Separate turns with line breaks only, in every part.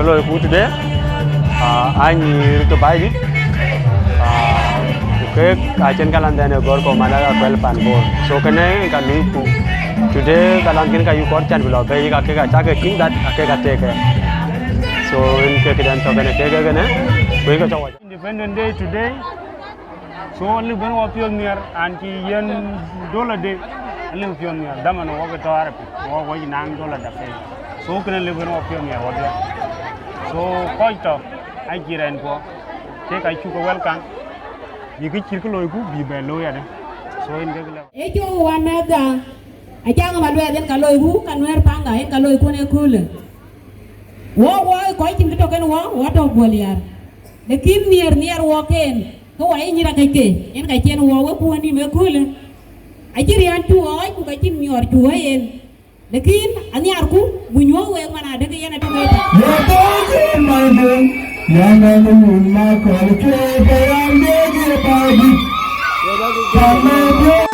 loy ku today ani to bai dit ke kajen kalan dane gor ko mana ka kwel pan bor so kene ka lui ku today kalan kin ka yu kor chan bilo be ka ke ka cha ke king dat ke ka te ke so in ke dan to kene ke kene we ka chawa
Independent Day today so only ben wa pioneer anti yen dollar day only pioneer damano wa to arap wa nang dollar da fe so kene le ben wa pioneer wa dia so ko to ai kiren ko ke ka chu ko welcome bi ki chir ko loy ku bi be loy ada so in gegla
e jo wanaga ajang malwe den ka loy ku kan wer panga en ka loy ku ne kule wo ko tin to ken wo to boliar de kim nier wo ken ko wa ni ra ke en ka chen wo ku ni me kule ajiri an tu o ku ka tin nyor tu en de kin ani ar ku bu nyo we mana de ke yana to me
yo to ke mai yana nu ma ko ke ga ande ge pa di
Hãy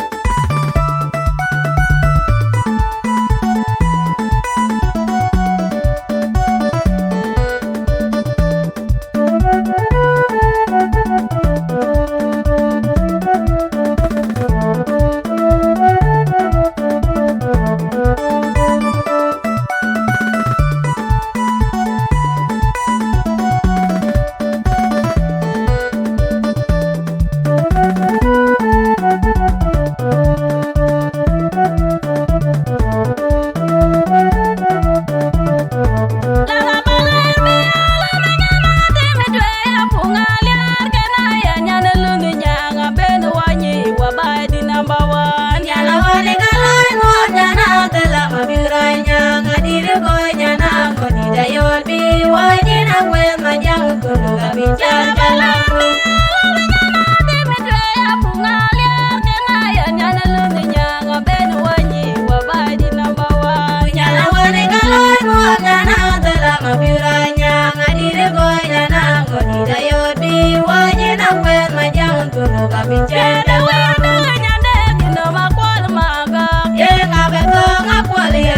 subscribe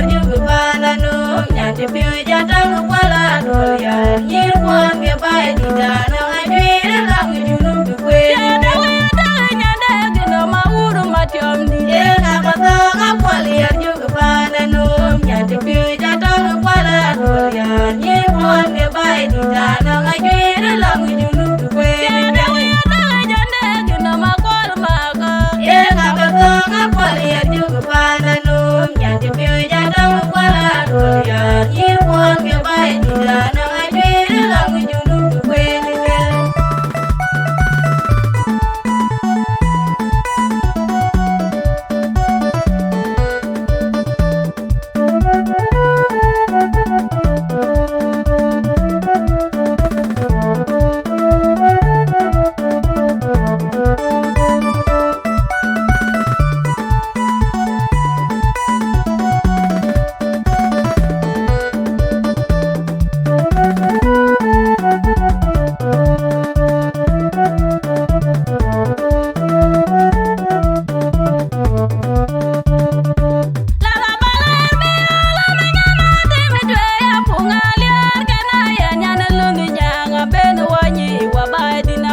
cho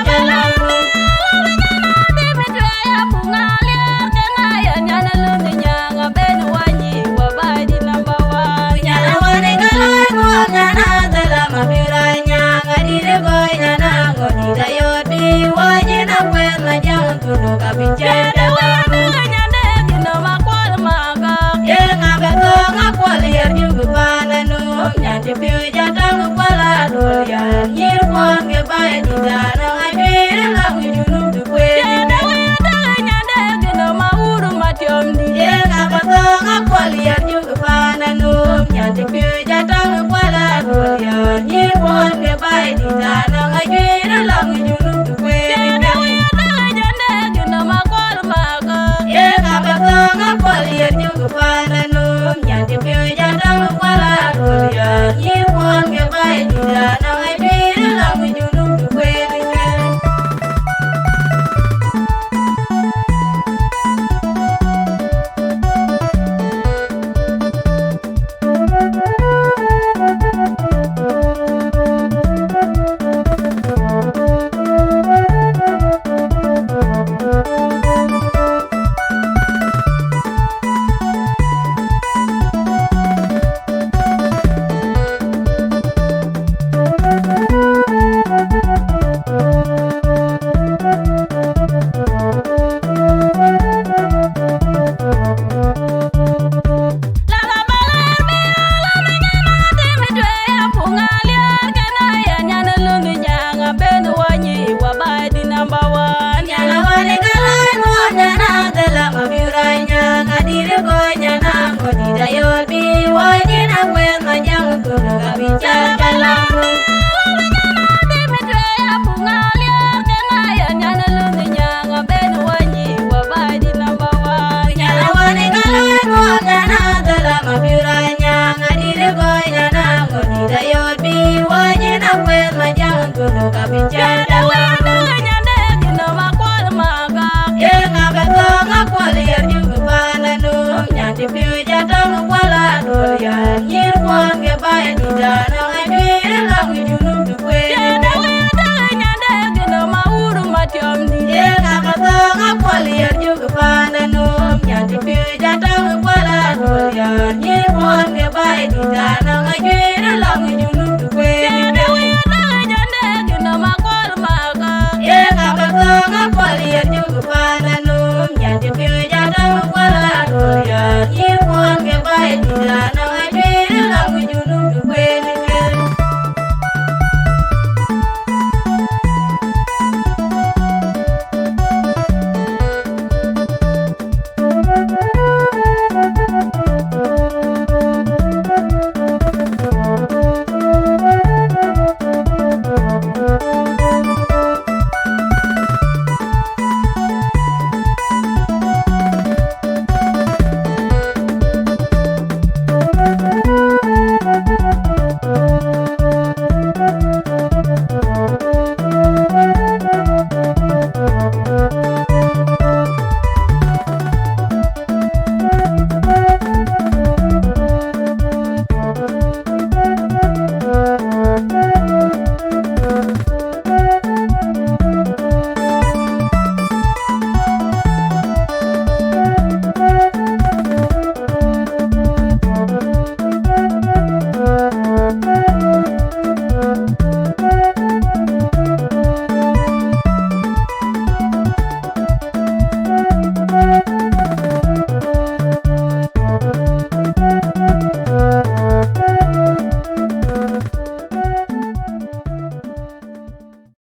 kênh Ghiền Mì Gõ để không bỏ lỡ Yobi wani na kwen manjang kuno kabicara kalangu. Bye.